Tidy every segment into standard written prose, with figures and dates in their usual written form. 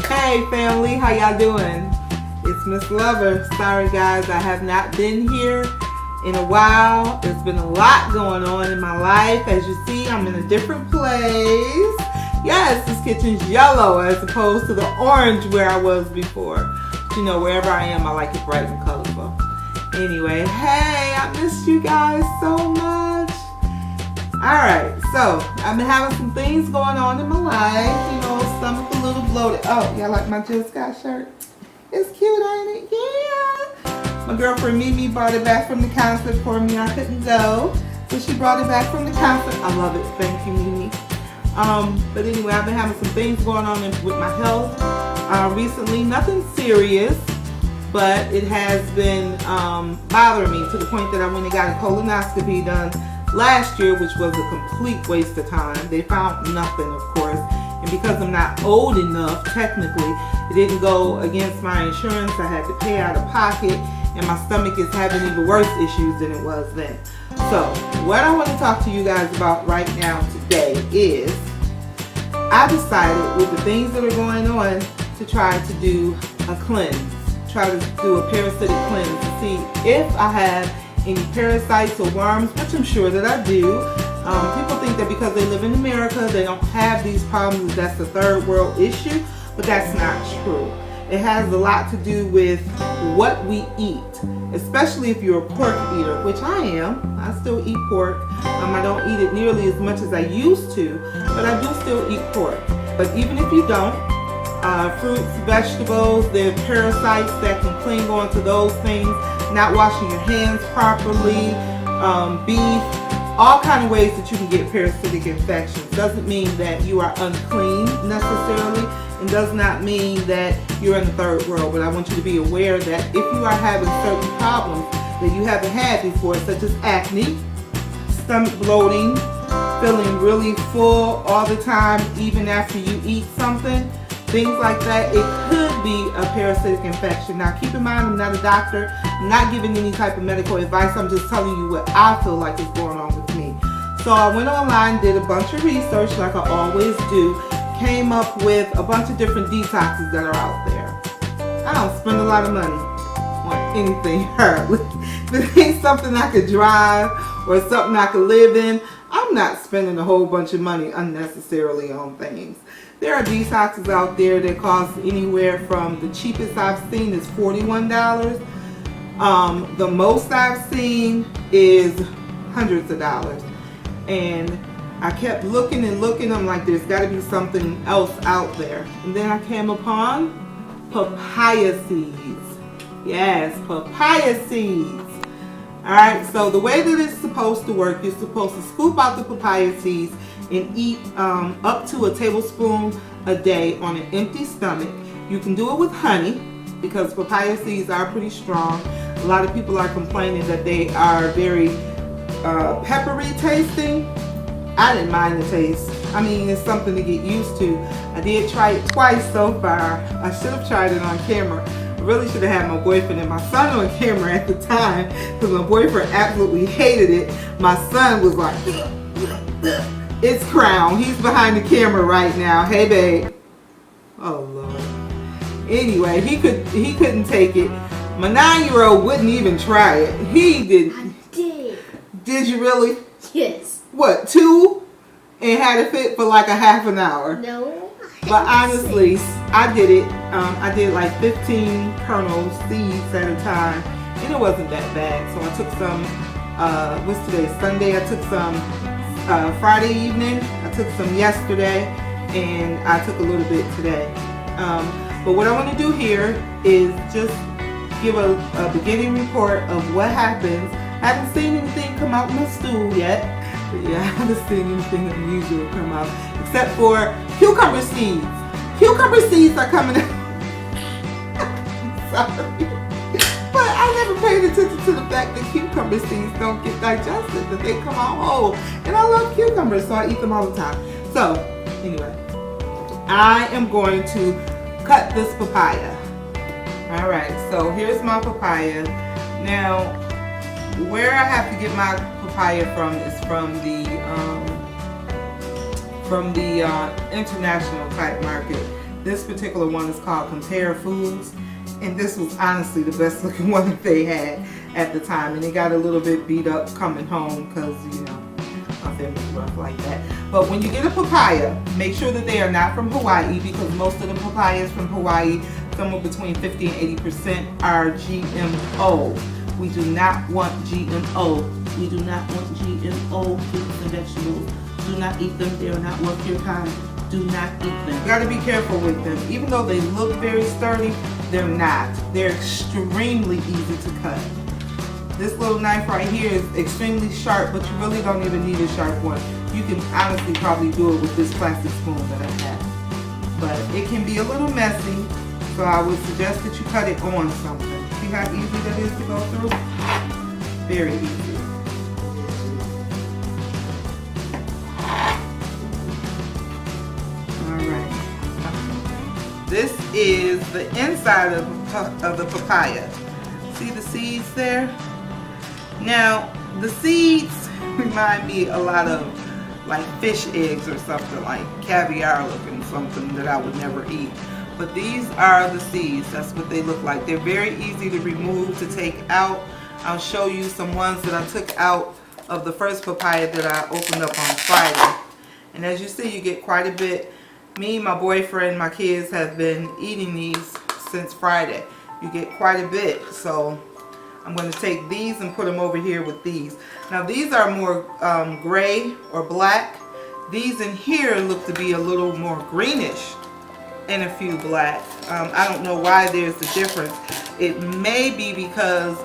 Hey family, how y'all doing? It's Miss Lover. Sorry guys, I have not been here in a while. There's been a lot going on in my life. As you see, I'm in a different place. Yes, this kitchen's yellow as opposed to the orange where I was before. But you know, wherever I am, I like it bright and colorful. Anyway, hey, I missed you guys so much. Alright, so I've been having some things going on in my life. You know, stomach a little bloated. Oh, y'all like my Jill Scott shirt? It's cute, ain't it? Yeah. My girlfriend Mimi brought it back from the concert for me. I couldn't go, so she brought it back from the concert. I love it. Thank you, Mimi. But anyway, I've been having some things going on with my health recently. Nothing serious, but it has been bothering me to the point that I went and got a colonoscopy done last year, which was a complete waste of time. They found nothing, of course, and because I'm not old enough, technically, it didn't go against my insurance. I had to pay out of pocket, and my stomach is having even worse issues than it was then. So, what I want to talk to you guys about right now today is I decided with the things that are going on to try to do a cleanse, try to do a parasitic cleanse to see if I have any parasites or worms, which I'm sure that I do. People think that because they live in America, they don't have these problems, that's a third world issue, but that's not true. It has a lot to do with what we eat, especially if you're a pork eater, which I am. I still eat pork. I don't eat it nearly as much as I used to, but I do still eat pork. But even if you don't, fruits, vegetables, there are parasites that can cling on to those things, not washing your hands properly, beef, all kind of ways that you can get parasitic infections. Doesn't mean that you are unclean necessarily, and does not mean that you're in the third world, but I want you to be aware that if you are having certain problems that you haven't had before, such as acne, stomach bloating, feeling really full all the time even after you eat something, things like that, it could be a parasitic infection. Now keep in mind, I'm not a doctor, I'm not giving any type of medical advice, I'm just telling you what I feel like is going on with me. So I went online, did a bunch of research like I always do, came up with a bunch of different detoxes that are out there. I don't spend a lot of money on anything hardly. If it ain't something I could drive or something I could live in, I'm not spending a whole bunch of money unnecessarily on things. There are detoxes out there that cost anywhere from, the cheapest I've seen is $41. The most I've seen is hundreds of dollars. And I kept looking and looking. I'm like, there's got to be something else out there. And then I came upon papaya seeds. Yes, papaya seeds. Alright, so the way that it's supposed to work, you're supposed to scoop out the papaya seeds and eat up to a tablespoon a day on an empty stomach. You can do it with honey because papaya seeds are pretty strong. A lot of people are complaining that they are very peppery tasting. I didn't mind the taste. I mean, it's something to get used to. I did try it twice so far. I should have tried it on camera. I really should have had my boyfriend and my son on camera at the time because my boyfriend absolutely hated it. My son was like, it's Crown. He's behind the camera right now. Hey, babe. Oh, Lord. Anyway, he couldn't take it. My 9-year-old wouldn't even try it. He didn't. I did. Did you really? Yes. What, 2? And had it fit for like a half an hour? No. But honestly, I did it. I did like 15 kernels, seeds at a time, and it wasn't that bad. So I took some, what's today, Sunday? I took some Friday evening, I took some yesterday, and I took a little bit today. But what I want to do here is just give a beginning report of what happens. I haven't seen anything come out in my stool yet. But yeah, I haven't seen anything unusual come out, except for cucumber seeds. Cucumber seeds are coming out. Sorry. But I never paid attention to the fact that cucumber seeds don't get digested, that they come out whole. And I love cucumbers, so I eat them all the time. So, anyway, I am going to cut this papaya. Alright, so here's my papaya. Now, where I have to get my papaya from is from the international type market. This particular one is called Compare Foods, and this was honestly the best looking one that they had at the time, and it got a little bit beat up coming home because, you know, my family's rough like that. But when you get a papaya, make sure that they are not from Hawaii, because most of the papayas from Hawaii, somewhere between 50 and 80%, are GMO. We do not want GMO. We do not want GMO fruits and vegetables. Do not eat them. They are not worth your time. Do not eat them. You gotta be careful with them. Even though they look very sturdy, they're not. They're extremely easy to cut. This little knife right here is extremely sharp, but you really don't even need a sharp one. You can honestly probably do it with this plastic spoon that I have. But it can be a little messy, so I would suggest that you cut it on something. See how easy that is to go through? Very easy. Alright. This is the inside of the papaya. See the seeds there? Now, the seeds remind me a lot of like fish eggs or something, like caviar looking something that I would never eat. But these are the seeds. That's what they look like. They're very easy to remove, to take out. I'll show you some ones that I took out of the first papaya that I opened up on Friday. And as you see, you get quite a bit. Me, my boyfriend, my kids have been eating these since Friday. You get quite a bit. So I'm going to take these and put them over here with these. Now these are more gray or black. These in here look to be a little more greenish and a few black. I don't know why there's a difference. It may be because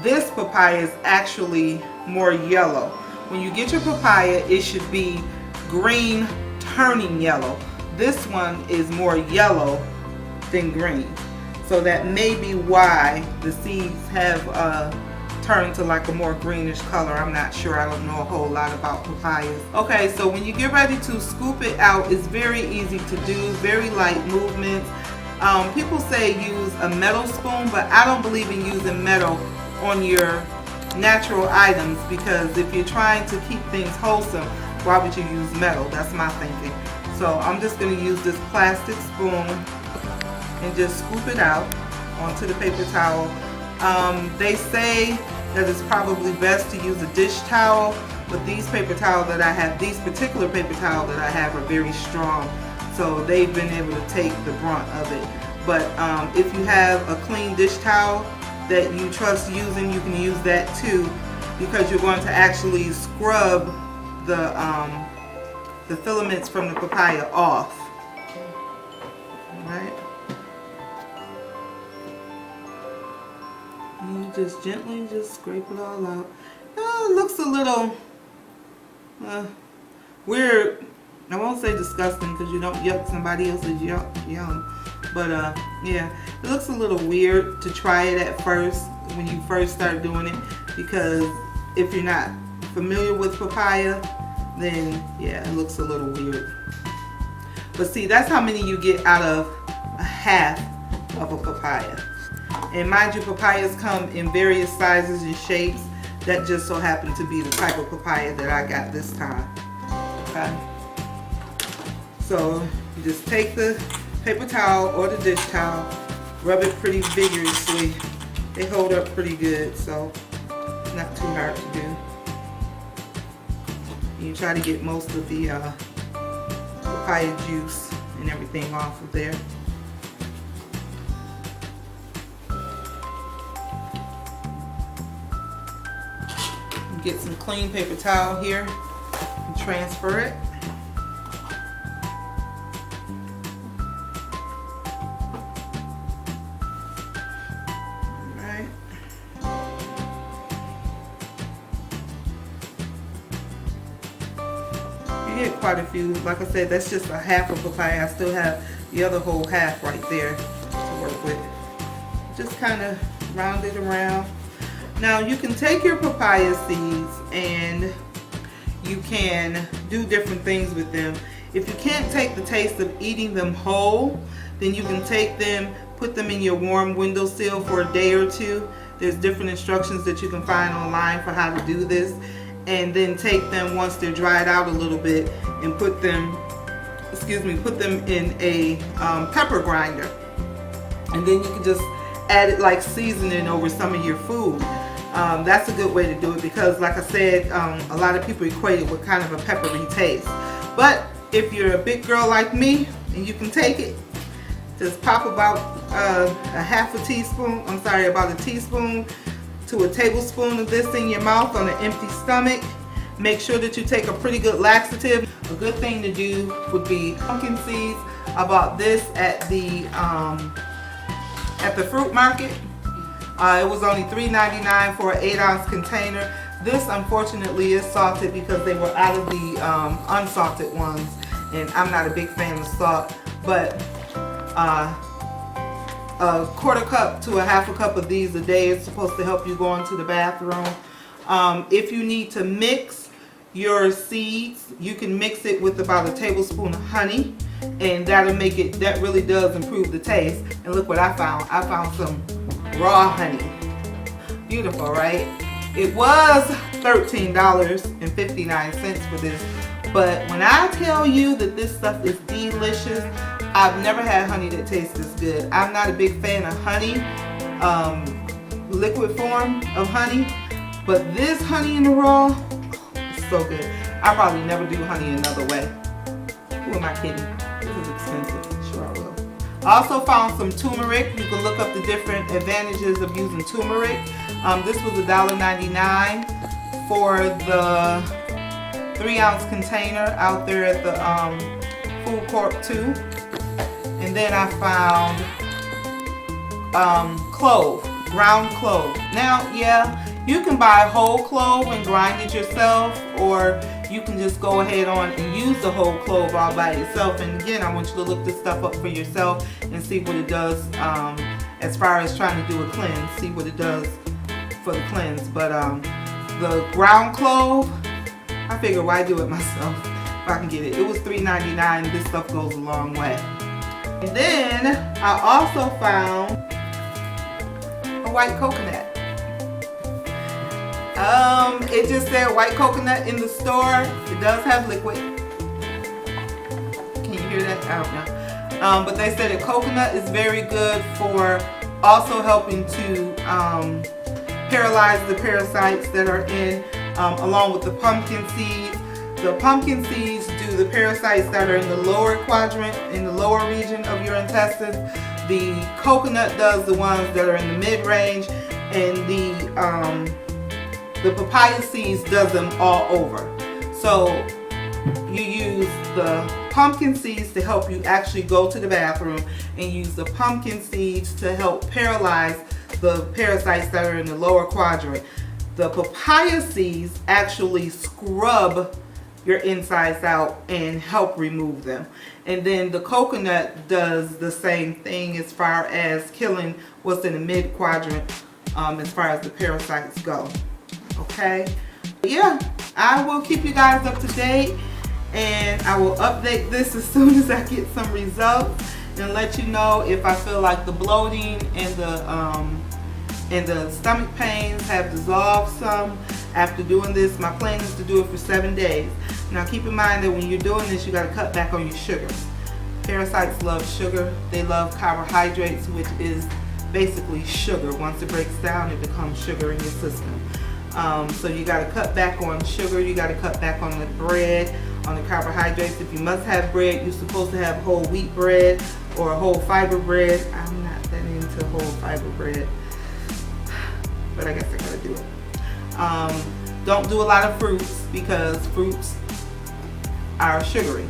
this papaya is actually more yellow. When you get your papaya, it should be green turning yellow. This one is more yellow than green. So that may be why the seeds have turned to like a more greenish color. I'm not sure. I don't know a whole lot about papayas. Okay, so when you get ready to scoop it out, it's very easy to do, very light movements. People say use a metal spoon, but I don't believe in using metal on your natural items, because if you're trying to keep things wholesome, why would you use metal? That's my thinking. So I'm just going to use this plastic spoon and just scoop it out onto the paper towel. They say that it's probably best to use a dish towel, but these paper towels that I have, these particular paper towels that I have are very strong, so they've been able to take the brunt of it. But if you have a clean dish towel that you trust using, you can use that too, because you're going to actually scrub the filaments from the papaya off. Alright. You just gently just scrape it all out. Oh, it looks a little weird. I won't say disgusting, because you don't yuck somebody else's yum. But yeah, it looks a little weird to try it at first when you first start doing it, because if you're not familiar with papaya, then yeah, it looks a little weird. But see, that's how many you get out of a half of a papaya. And mind you, papayas come in various sizes and shapes. That just so happened to be the type of papaya that I got this time. Okay. So you just take the paper towel or the dish towel, rub it pretty vigorously. They hold up pretty good, so not too hard to do. You try to get most of the papaya juice and everything off of there. Get some clean paper towel here and transfer it. Alright. You get quite a few. Like I said, that's just a half of papaya. I still have the other whole half right there to work with. Just kind of round it around. Now you can take your papaya seeds and you can do different things with them. If you can't take the taste of eating them whole, then you can take them, put them in your warm windowsill for a day or two. There's different instructions that you can find online for how to do this. And then take them once they're dried out a little bit and put them put them in a pepper grinder, and then you can just add it like seasoning over some of your food. That's a good way to do it because, like I said, a lot of people equate it with kind of a peppery taste. But if you're a big girl like me and you can take it, just pop about about a teaspoon to a tablespoon of this in your mouth on an empty stomach. Make sure that you take a pretty good laxative. A good thing to do would be pumpkin seeds. I bought this at the fruit market. It was only $3.99 for an 8-ounce container. This unfortunately is salted because they were out of the unsalted ones, and I'm not a big fan of salt, but a quarter cup to a half a cup of these a day is supposed to help you go into the bathroom. If you need to mix your seeds, you can mix it with about a tablespoon of honey, and that really does improve the taste. And look what I found. I found some raw honey. Beautiful, right? It was $13.59 for this, but when I tell you that this stuff is delicious, I've never had honey that tastes this good. I'm not a big fan of honey, liquid form of honey, but this honey in the raw, it's so good. I'll probably never do honey another way. Who am I kidding? This is expensive. Sure I will. I also found some turmeric. You can look up the different advantages of using turmeric. This was $1.99 for the 3-ounce container out there at the food court too. And then I found clove, ground clove. Now, yeah, you can buy whole clove and grind it yourself, or you can just go ahead on and use the whole clove all by itself. And again, I want you to look this stuff up for yourself and see what it does as far as trying to do a cleanse. See what it does for the cleanse. But the ground clove, I figure why do it myself if I can get it. It was $3.99. This stuff goes a long way. And then I also found a white coconut. It just said white coconut in the store. It does have liquid. Can you hear that? I don't know. But they said that coconut is very good for also helping to paralyze the parasites that are in, along with the pumpkin seeds. The pumpkin seeds do the parasites that are in the lower quadrant, in the lower region of your intestines. The coconut does the ones that are in the mid-range, and the papaya seeds does them all over. So you use the pumpkin seeds to help you actually go to the bathroom, and use the pumpkin seeds to help paralyze the parasites that are in the lower quadrant. The papaya seeds actually scrub your insides out and help remove them. And then the coconut does the same thing as far as killing what's in the mid quadrant as far as the parasites go. Okay, yeah, I will keep you guys up to date, and I will update this as soon as I get some results and let you know if I feel like the bloating and the stomach pains have dissolved some after doing this. My plan is to do it for 7 days. Now keep in mind that when you're doing this, you got to cut back on your sugars. Parasites love sugar. They love carbohydrates, which is basically sugar. Once it breaks down, it becomes sugar in your system. So you got to cut back on sugar. You got to cut back on the bread, on the carbohydrates. If you must have bread, you're supposed to have whole wheat bread or whole fiber bread. I'm not that into whole fiber bread, but I guess I gotta do it. Don't do a lot of fruits because fruits are sugary.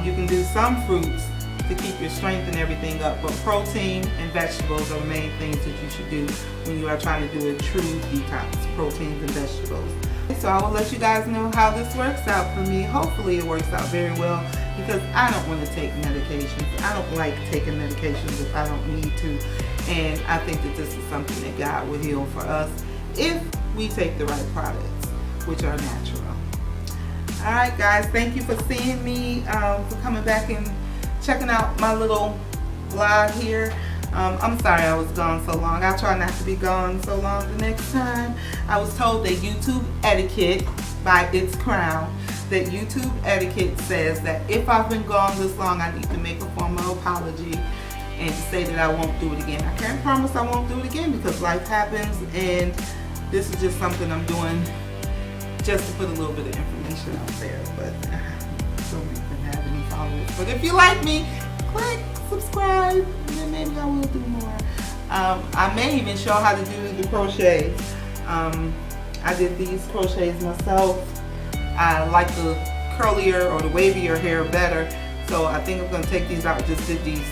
You can do some fruits to keep your strength and everything up, but protein and vegetables are the main things that you should do when you are trying to do a true detox, proteins and vegetables. So I will let you guys know how this works out for me. Hopefully it works out very well, because I don't want to take medications. I don't like taking medications if I don't need to, and I think that this is something that God will heal for us if we take the right products, which are natural. Alright guys, thank you for seeing me, for coming back and checking out my little vlog here. I'm sorry I was gone so long. I'll try not to be gone so long the next time. I was told that YouTube etiquette by its crown that YouTube etiquette says that if I've been gone this long, I need to make a formal apology and to say that I won't do it again. I can't promise I won't do it again because life happens, and this is just something I'm doing just to put a little bit of information out there. But don't even have any followers. But if you like me, click subscribe, and then maybe I will do more. I may even show how to do the crochets. I did these crochets myself. I like the curlier or the wavier hair better, so I think I'm going to take these out. I just did these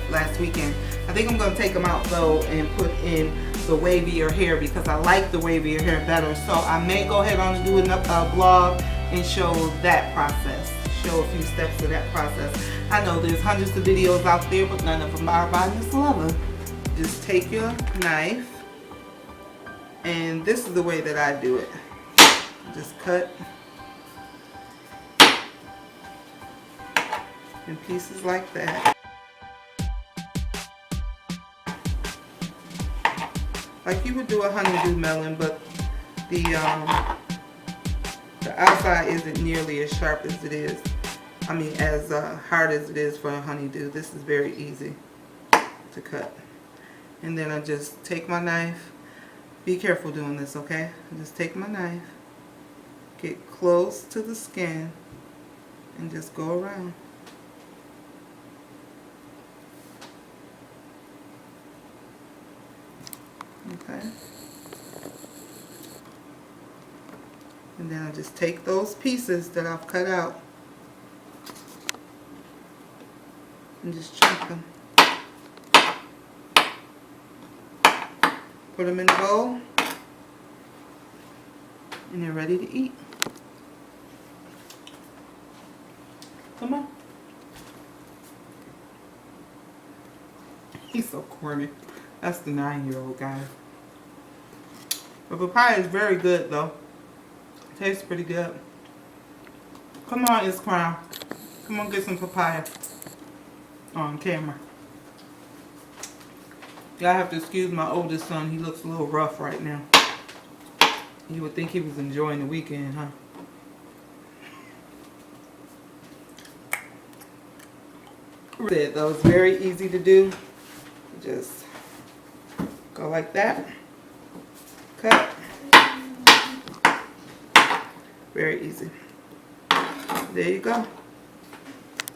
last weekend. I think I'm going to take them out though and put in the wavier hair because I like the wavier hair better. So I may go ahead on and do a vlog and show that process, show a few steps of that process. I know there's hundreds of videos out there, but none of them are by Miss Lover. Just take your knife, and this is the way that I do it. Just cut in pieces like that. Like you would do a honeydew melon, but the outside isn't nearly as sharp as it is. I mean, as hard as it is for a honeydew. This is very easy to cut. And then I just take my knife. Be careful doing this, okay? I just take my knife, get close to the skin, and just go around. Okay. And then I just take those pieces that I've cut out and just chunk them. Put them in the bowl, and they're ready to eat. Come on. He's so corny. That's the 9-year-old guy. But papaya is very good though. Tastes pretty good. Come on, It's Crown. Come on, get some papaya on camera. Y'all have to excuse my oldest son. He looks a little rough right now. You would think he was enjoying the weekend, huh? It though, it's very easy to do. Just go like that. Cut. Very easy. There you go.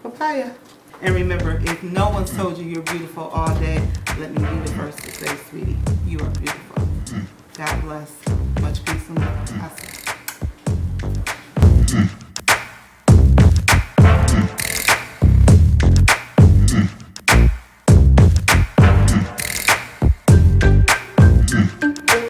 Papaya. And remember, if no one's told you you're beautiful all day, let me be the first to say, sweetie, you are beautiful. God bless. Much peace and love. I say.